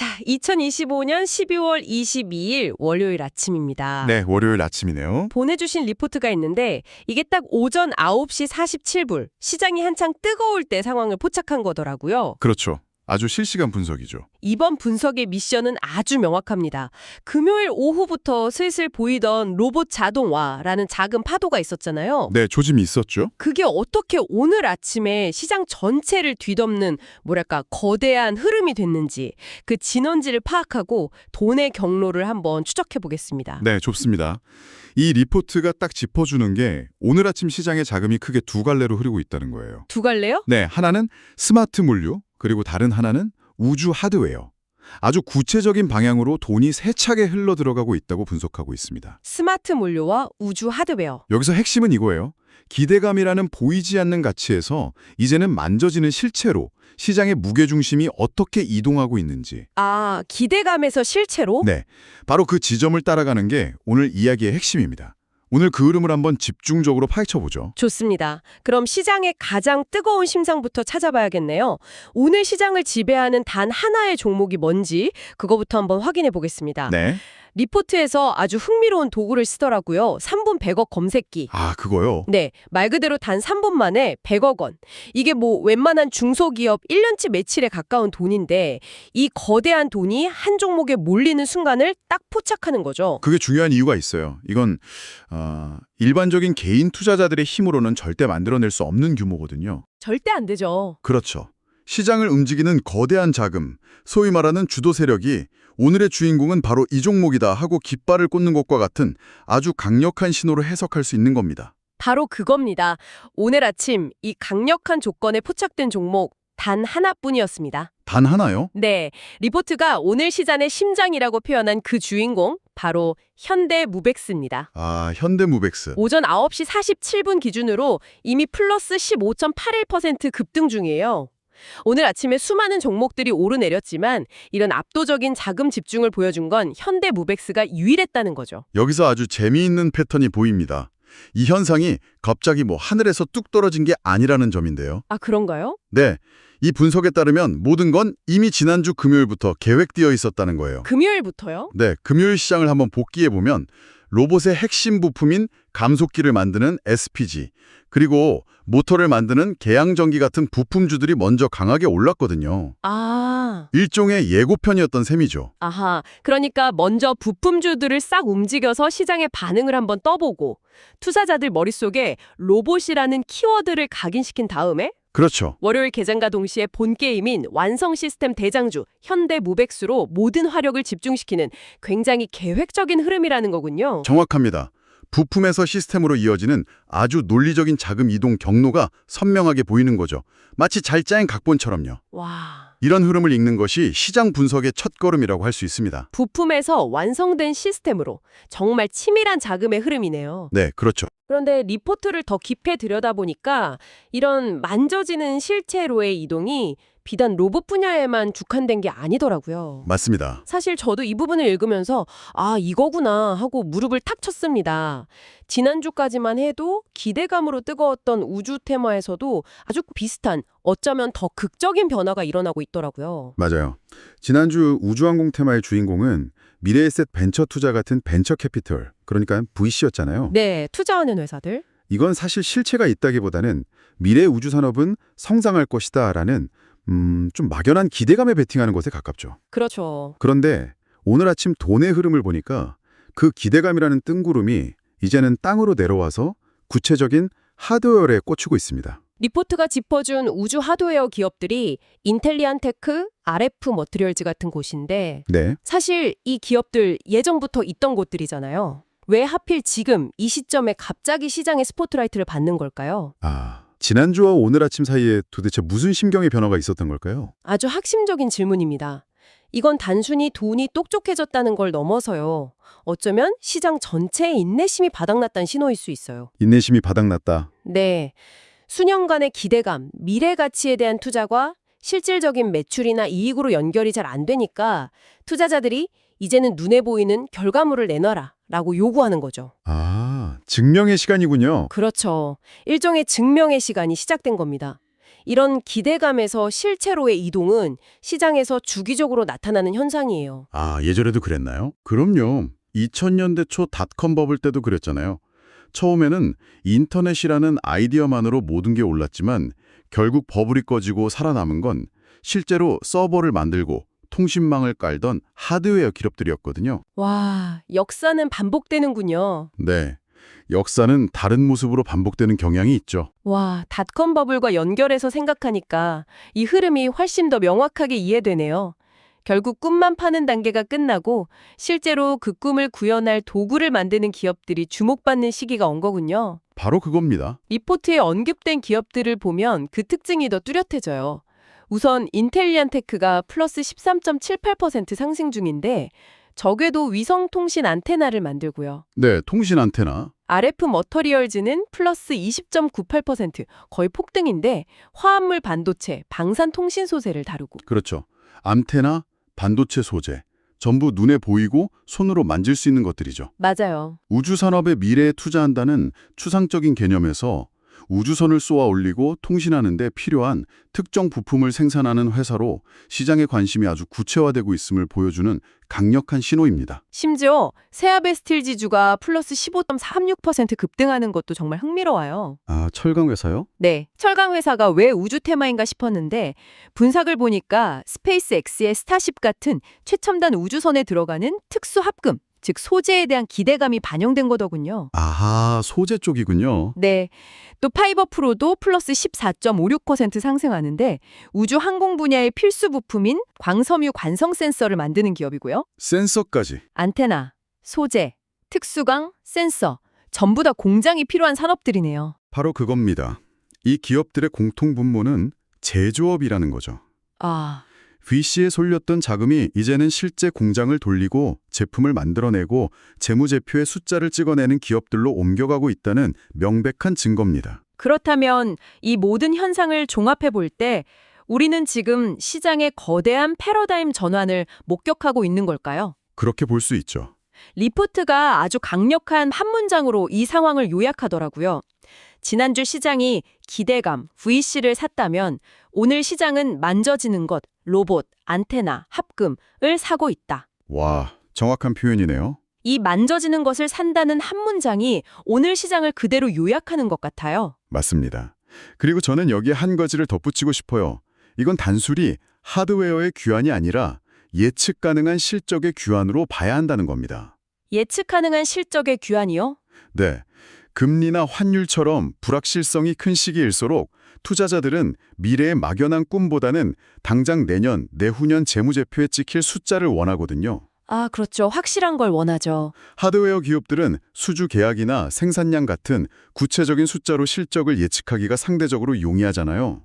자, 2025년 12월 22일 월요일 아침입니다. 네, 월요일 아침이네요. 보내주신 리포트가 있는데 이게 딱 오전 9시 47분, 시장이 한창 뜨거울 때 상황을 포착한 거더라고요. 그렇죠. 아주 실시간 분석이죠. 이번 분석의 미션은 아주 명확합니다. 금요일 오후부터 슬슬 보이던 로봇 자동화라는 작은 파도가 있었잖아요. 네, 조짐이 있었죠. 그게 어떻게 오늘 아침에 시장 전체를 뒤덮는 뭐랄까 거대한 흐름이 됐는지 그 진원지를 파악하고 돈의 경로를 한번 추적해 보겠습니다. 네, 좋습니다. 이 리포트가 딱 짚어주는 게 오늘 아침 시장의 자금이 크게 두 갈래로 흐르고 있다는 거예요. 두 갈래요? 네, 하나는 스마트 물류, 그리고 다른 하나는 우주 하드웨어. 아주 구체적인 방향으로 돈이 세차게 흘러 들어가고 있다고 분석하고 있습니다. 스마트 물류와 우주 하드웨어. 여기서 핵심은 이거예요. 기대감이라는 보이지 않는 가치에서 이제는 만져지는 실체로 시장의 무게중심이 어떻게 이동하고 있는지. 아, 기대감에서 실체로? 네, 바로 그 지점을 따라가는 게 오늘 이야기의 핵심입니다. 오늘 그 흐름을 한번 집중적으로 파헤쳐보죠. 좋습니다. 그럼 시장의 가장 뜨거운 심상부터 찾아봐야겠네요. 오늘 시장을 지배하는 단 하나의 종목이 뭔지 그거부터 한번 확인해 보겠습니다. 네. 리포트에서 아주 흥미로운 도구를 쓰더라고요. 3분 100억 검색기. 아, 그거요? 네, 말 그대로 단 3분 만에 100억 원. 이게 뭐 웬만한 중소기업 1년치 매출에 가까운 돈인데 이 거대한 돈이 한 종목에 몰리는 순간을 딱 포착하는 거죠. 그게 중요한 이유가 있어요. 이건 일반적인 개인 투자자들의 힘으로는 절대 만들어낼 수 없는 규모거든요. 절대 안 되죠. 그렇죠. 시장을 움직이는 거대한 자금, 소위 말하는 주도 세력이 오늘의 주인공은 바로 이 종목이다 하고 깃발을 꽂는 것과 같은 아주 강력한 신호로 해석할 수 있는 겁니다. 바로 그겁니다. 오늘 아침 이 강력한 조건에 포착된 종목 단 하나뿐이었습니다. 단 하나요? 네, 리포트가 오늘 시장의 심장이라고 표현한 그 주인공 바로 현대무벡스입니다. 아, 현대무벡스. 오전 9시 47분 기준으로 이미 플러스 15.81% 급등 중이에요. 오늘 아침에 수많은 종목들이 오르내렸지만 이런 압도적인 자금 집중을 보여준 건 현대무벡스가 유일했다는 거죠. 여기서 아주 재미있는 패턴이 보입니다. 이 현상이 갑자기 하늘에서 뚝 떨어진 게 아니라는 점인데요. 아, 그런가요? 네, 이 분석에 따르면 모든 건 이미 지난주 금요일부터 계획되어 있었다는 거예요. 금요일부터요? 네, 금요일 시장을 한번 복기해보면 로봇의 핵심 부품인 감속기를 만드는 SPG, 그리고 모터를 만드는 계양전기 같은 부품주들이 먼저 강하게 올랐거든요. 아, 일종의 예고편이었던 셈이죠. 아하. 그러니까 먼저 부품주들을 싹 움직여서 시장의 반응을 한번 떠보고 투자자들 머릿속에 로봇이라는 키워드를 각인시킨 다음에 그렇죠. 월요일 개장과 동시에 본 게임인 완성 시스템 대장주 현대무벡스로 모든 화력을 집중시키는 굉장히 계획적인 흐름이라는 거군요. 정확합니다. 부품에서 시스템으로 이어지는 아주 논리적인 자금 이동 경로가 선명하게 보이는 거죠. 마치 잘 짜인 각본처럼요. 와. 이런 흐름을 읽는 것이 시장 분석의 첫걸음이라고 할 수 있습니다. 부품에서 완성된 시스템으로 정말 치밀한 자금의 흐름이네요. 네, 그렇죠. 그런데 리포트를 더 깊이 들여다보니까 이런 만져지는 실체로의 이동이 비단 로봇 분야에만 국한된 게 아니더라고요. 맞습니다. 사실 저도 이 부분을 읽으면서 아, 이거구나 하고 무릎을 탁 쳤습니다. 지난주까지만 해도 기대감으로 뜨거웠던 우주 테마에서도 아주 비슷한 어쩌면 더 극적인 변화가 일어나고 있더라고요. 맞아요. 지난주 우주항공 테마의 주인공은 미래에셋 벤처 투자 같은 벤처 캐피털, 그러니까 VC였잖아요. 네, 투자하는 회사들. 이건 사실 실체가 있다기보다는 미래 우주 산업은 성장할 것이다라는 좀 막연한 기대감에 베팅하는 것에 가깝죠. 그렇죠. 그런데 오늘 아침 돈의 흐름을 보니까 그 기대감이라는 뜬구름이 이제는 땅으로 내려와서 구체적인 하드웨어에 꽂히고 있습니다. 리포트가 짚어준 우주 하드웨어 기업들이 인텔리안테크, RF 머티리얼즈 같은 곳인데 네, 사실 이 기업들 예전부터 있던 곳들이잖아요. 왜 하필 지금 이 시점에 갑자기 시장의 스포트라이트를 받는 걸까요? 지난주와 오늘 아침 사이에 도대체 무슨 심경의 변화가 있었던 걸까요? 아주 핵심적인 질문입니다. 이건 단순히 돈이 똑똑해졌다는 걸 넘어서요. 어쩌면 시장 전체의 인내심이 바닥났다는 신호일 수 있어요. 인내심이 바닥났다. 네. 수년간의 기대감, 미래 가치에 대한 투자가 실질적인 매출이나 이익으로 연결이 잘 안 되니까 투자자들이 이제는 눈에 보이는 결과물을 내놔라 라고 요구하는 거죠. 증명의 시간이군요. 그렇죠. 일종의 증명의 시간이 시작된 겁니다. 이런 기대감에서 실제로의 이동은 시장에서 주기적으로 나타나는 현상이에요. 아, 예전에도 그랬나요? 그럼요. 2000년대 초 닷컴 버블 때도 그랬잖아요. 처음에는 인터넷이라는 아이디어만으로 모든 게 올랐지만 결국 버블이 꺼지고 살아남은 건 실제로 서버를 만들고 통신망을 깔던 하드웨어 기업들이었거든요. 와, 역사는 반복되는군요. 네. 역사는 다른 모습으로 반복되는 경향이 있죠. 와, 닷컴 버블과 연결해서 생각하니까 이 흐름이 훨씬 더 명확하게 이해되네요. 결국 꿈만 파는 단계가 끝나고 실제로 그 꿈을 구현할 도구를 만드는 기업들이 주목받는 시기가 온 거군요. 바로 그겁니다. 리포트에 언급된 기업들을 보면 그 특징이 더 뚜렷해져요. 우선 인텔리안테크가 플러스 13.78% 상승 중인데 적외도 위성통신 안테나를 만들고요. 네, 통신 안테나. RF 머터리얼즈는 플러스 20.98% 거의 폭등인데 화합물 반도체, 방산통신 소재를 다루고 그렇죠. 안테나, 반도체 소재. 전부 눈에 보이고 손으로 만질 수 있는 것들이죠. 맞아요. 우주산업의 미래에 투자한다는 추상적인 개념에서 우주선을 쏘아 올리고 통신하는 데 필요한 특정 부품을 생산하는 회사로 시장의 관심이 아주 구체화되고 있음을 보여주는 강력한 신호입니다. 심지어 세아베 스틸 지주가 플러스 15.36% 급등하는 것도 정말 흥미로워요. 아, 철강 회사요? 네, 철강 회사가 왜 우주 테마인가 싶었는데 분석을 보니까 스페이스X의 스타쉽 같은 최첨단 우주선에 들어가는 특수 합금, 즉 소재에 대한 기대감이 반영된 거더군요. 아하, 소재 쪽이군요. 네, 또 파이버 프로도 플러스 14.56% 상승하는데 우주 항공 분야의 필수 부품인 광섬유 관성 센서를 만드는 기업이고요. 센서까지. 안테나, 소재, 특수강, 센서 전부 다 공장이 필요한 산업들이네요. 바로 그겁니다. 이 기업들의 공통 분모는 제조업이라는 거죠. 아, VC에 쏠렸던 자금이 이제는 실제 공장을 돌리고 제품을 만들어내고 재무제표에 숫자를 찍어내는 기업들로 옮겨가고 있다는 명백한 증거입니다. 그렇다면 이 모든 현상을 종합해 볼 때 우리는 지금 시장의 거대한 패러다임 전환을 목격하고 있는 걸까요? 그렇게 볼 수 있죠. 리포트가 아주 강력한 한 문장으로 이 상황을 요약하더라고요. 지난주 시장이 기대감, VC를 샀다면 오늘 시장은 만져지는 것, 로봇, 안테나, 합금을 사고 있다. 와, 정확한 표현이네요. 이 만져지는 것을 산다는 한 문장이 오늘 시장을 그대로 요약하는 것 같아요. 맞습니다. 그리고 저는 여기에 한 가지를 덧붙이고 싶어요. 이건 단순히 하드웨어의 귀환이 아니라 예측 가능한 실적의 귀환으로 봐야 한다는 겁니다. 예측 가능한 실적의 귀환이요? 네. 금리나 환율처럼 불확실성이 큰 시기일수록 투자자들은 미래의 막연한 꿈보다는 당장 내년, 내후년 재무제표에 찍힐 숫자를 원하거든요. 아, 그렇죠. 확실한 걸 원하죠. 하드웨어 기업들은 수주 계약이나 생산량 같은 구체적인 숫자로 실적을 예측하기가 상대적으로 용이하잖아요.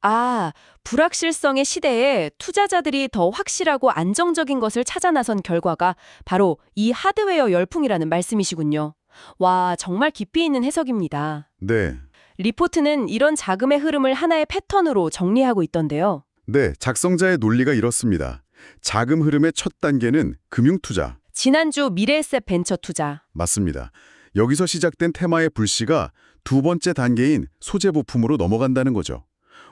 아, 불확실성의 시대에 투자자들이 더 확실하고 안정적인 것을 찾아 나선 결과가 바로 이 하드웨어 열풍이라는 말씀이시군요. 와, 정말 깊이 있는 해석입니다. 네. 리포트는 이런 자금의 흐름을 하나의 패턴으로 정리하고 있던데요. 네, 작성자의 논리가 이렇습니다. 자금 흐름의 첫 단계는 금융투자. 지난주 미래에셋 벤처 투자. 맞습니다. 여기서 시작된 테마의 불씨가 두 번째 단계인 소재 부품으로 넘어간다는 거죠.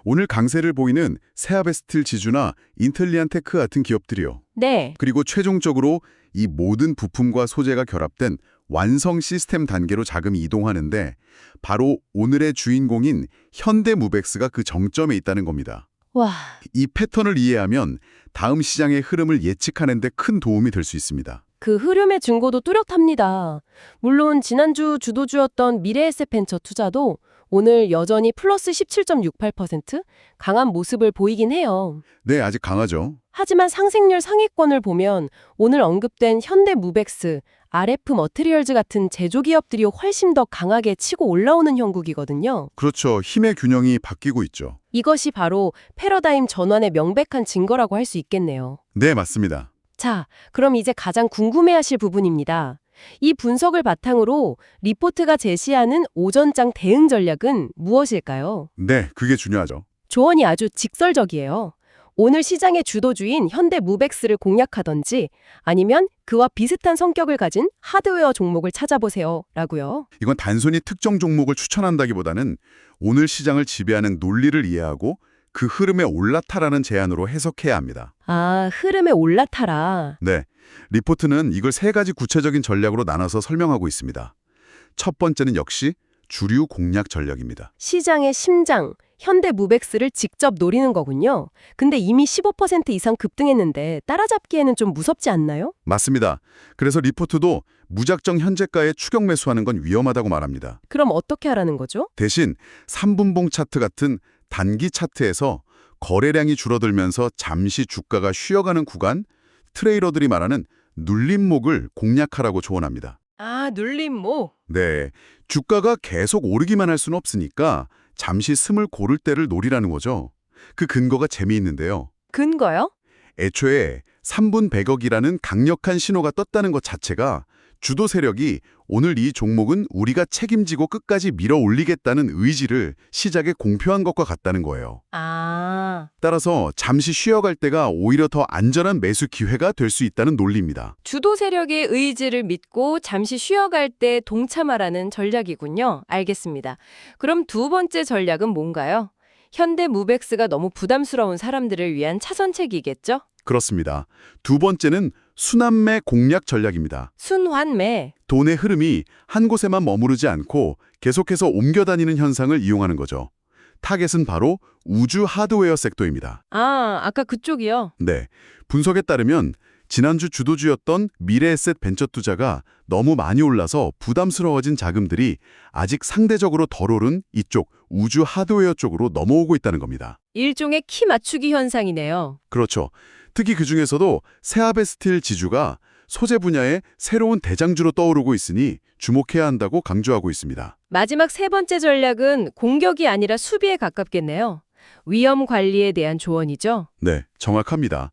오늘 강세를 보이는 세아베스틸 지주나 인텔리안테크 같은 기업들이요. 네. 그리고 최종적으로 이 모든 부품과 소재가 결합된 완성 시스템 단계로 자금이 이동하는데 바로 오늘의 주인공인 현대무벡스가 그 정점에 있다는 겁니다. 와, 이 패턴을 이해하면 다음 시장의 흐름을 예측하는 데 큰 도움이 될 수 있습니다. 그 흐름의 증거도 뚜렷합니다. 물론 지난주 주도주였던 미래에셋 벤처 투자도 오늘 여전히 플러스 17.68% 강한 모습을 보이긴 해요. 네, 아직 강하죠. 하지만 상승률 상위권을 보면 오늘 언급된 현대무벡스, RF 머티리얼즈 같은 제조기업들이 훨씬 더 강하게 치고 올라오는 형국이거든요. 그렇죠. 힘의 균형이 바뀌고 있죠. 이것이 바로 패러다임 전환의 명백한 증거라고 할 수 있겠네요. 네, 맞습니다. 자, 그럼 이제 가장 궁금해하실 부분입니다. 이 분석을 바탕으로 리포트가 제시하는 오전장 대응 전략은 무엇일까요? 네, 그게 중요하죠. 조언이 아주 직설적이에요. 오늘 시장의 주도주인 현대무백스를 공략하던지 아니면 그와 비슷한 성격을 가진 하드웨어 종목을 찾아보세요. 라고요. 이건 단순히 특정 종목을 추천한다기보다는 오늘 시장을 지배하는 논리를 이해하고 그 흐름에 올라타라는 제안으로 해석해야 합니다. 아, 흐름에 올라타라. 네, 리포트는 이걸 세 가지 구체적인 전략으로 나눠서 설명하고 있습니다. 첫 번째는 역시 주류 공략 전략입니다. 시장의 심장, 현대무백스를 직접 노리는 거군요. 근데 이미 15% 이상 급등했는데 따라잡기에는 좀 무섭지 않나요? 맞습니다. 그래서 리포트도 무작정 현재가에 추격 매수하는 건 위험하다고 말합니다. 그럼 어떻게 하라는 거죠? 대신 3분봉 차트 같은 단기 차트에서 거래량이 줄어들면서 잠시 주가가 쉬어가는 구간, 트레이더들이 말하는 눌림목을 공략하라고 조언합니다. 아, 눌림목. 네, 주가가 계속 오르기만 할 수는 없으니까 잠시 숨을 고를 때를 노리라는 거죠. 그 근거가 재미있는데요. 근거요? 애초에 3분 100억이라는 강력한 신호가 떴다는 것 자체가 주도 세력이 오늘 이 종목은 우리가 책임지고 끝까지 밀어 올리겠다는 의지를 시작에 공표한 것과 같다는 거예요. 아, 따라서 잠시 쉬어갈 때가 오히려 더 안전한 매수 기회가 될 수 있다는 논리입니다. 주도 세력의 의지를 믿고 잠시 쉬어갈 때 동참하라는 전략이군요. 알겠습니다. 그럼 두 번째 전략은 뭔가요? 현대무백스가 너무 부담스러운 사람들을 위한 차선책이겠죠? 그렇습니다. 두 번째는 순환매 공략 전략입니다. 순환매. 돈의 흐름이 한 곳에만 머무르지 않고 계속해서 옮겨 다니는 현상을 이용하는 거죠. 타겟은 바로 우주 하드웨어 섹터입니다. 아, 아까 그쪽이요. 네, 분석에 따르면 지난주 주도주였던 미래에셋 벤처 투자가 너무 많이 올라서 부담스러워진 자금들이 아직 상대적으로 덜 오른 이쪽 우주 하드웨어 쪽으로 넘어오고 있다는 겁니다. 일종의 키 맞추기 현상이네요. 그렇죠. 특히 그중에서도 세아베스틸 지주가 소재 분야의 새로운 대장주로 떠오르고 있으니 주목해야 한다고 강조하고 있습니다. 마지막 세 번째 전략은 공격이 아니라 수비에 가깝겠네요. 위험 관리에 대한 조언이죠. 네, 정확합니다.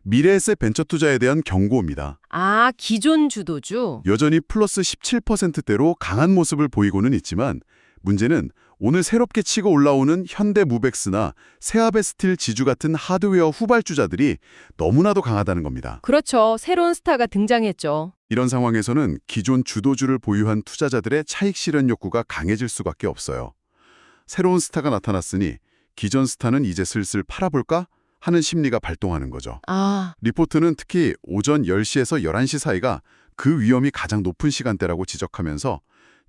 미래에셋 벤처 투자에 대한 경고입니다. 아, 기존 주도주. 여전히 플러스 17%대로 강한 모습을 보이고는 있지만 문제는 오늘 새롭게 치고 올라오는 현대무백스나 세아베스틸 지주 같은 하드웨어 후발주자들이 너무나도 강하다는 겁니다. 그렇죠. 새로운 스타가 등장했죠. 이런 상황에서는 기존 주도주를 보유한 투자자들의 차익 실현 욕구가 강해질 수밖에 없어요. 새로운 스타가 나타났으니 기존 스타는 이제 슬슬 팔아볼까? 하는 심리가 발동하는 거죠. 아, 리포트는 특히 오전 10시에서 11시 사이가 그 위험이 가장 높은 시간대라고 지적하면서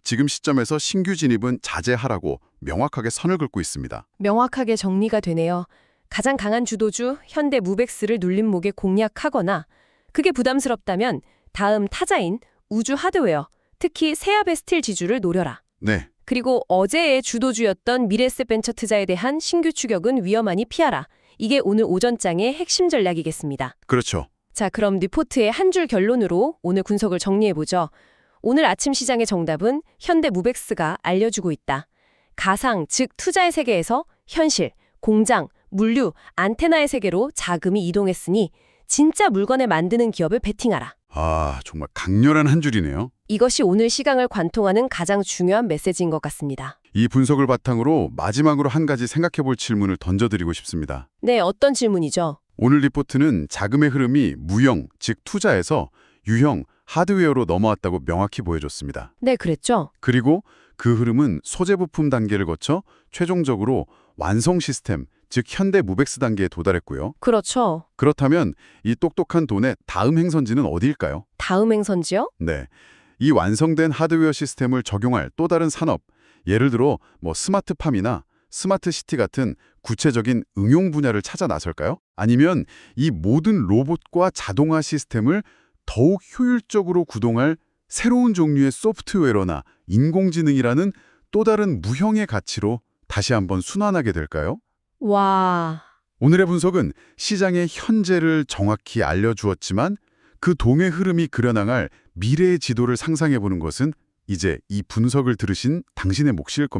지금 시점에서 신규 진입은 자제하라고 명확하게 선을 긋고 있습니다. 명확하게 정리가 되네요. 가장 강한 주도주 현대무백스를 눌림목에 공략하거나 그게 부담스럽다면 다음 타자인 우주 하드웨어, 특히 세아베스틸 지주를 노려라. 네, 그리고 어제의 주도주였던 미래에셋 벤처 투자에 대한 신규 추격은 위험하니 피하라. 이게 오늘 오전장의 핵심 전략이겠습니다. 그렇죠. 자, 그럼 리포트의 한 줄 결론으로 오늘 분석을 정리해보죠. 오늘 아침 시장의 정답은 현대무백스가 알려주고 있다. 가상, 즉 투자의 세계에서 현실, 공장, 물류, 안테나의 세계로 자금이 이동했으니 진짜 물건을 만드는 기업을 베팅하라. 아, 정말 강렬한 한 줄이네요. 이것이 오늘 시장을 관통하는 가장 중요한 메시지인 것 같습니다. 이 분석을 바탕으로 마지막으로 한 가지 생각해볼 질문을 던져드리고 싶습니다. 네, 어떤 질문이죠? 오늘 리포트는 자금의 흐름이 무형, 즉 투자에서 유형, 하드웨어로 넘어왔다고 명확히 보여줬습니다. 네, 그랬죠. 그리고 그 흐름은 소재 부품 단계를 거쳐 최종적으로 완성 시스템, 즉 현대무백스 단계에 도달했고요. 그렇죠. 그렇다면 이 똑똑한 돈의 다음 행선지는 어디일까요? 다음 행선지요? 네, 이 완성된 하드웨어 시스템을 적용할 또 다른 산업, 예를 들어 스마트팜이나 스마트시티 같은 구체적인 응용 분야를 찾아 나설까요? 아니면 이 모든 로봇과 자동화 시스템을 더욱 효율적으로 구동할 새로운 종류의 소프트웨어나 인공지능이라는 또 다른 무형의 가치로 다시 한번 순환하게 될까요? 와, 오늘의 분석은 시장의 현재를 정확히 알려주었지만 그 동의 흐름이 그려나갈 미래의 지도를 상상해보는 것은 이제 이 분석을 들으신 당신의 몫일 겁니다.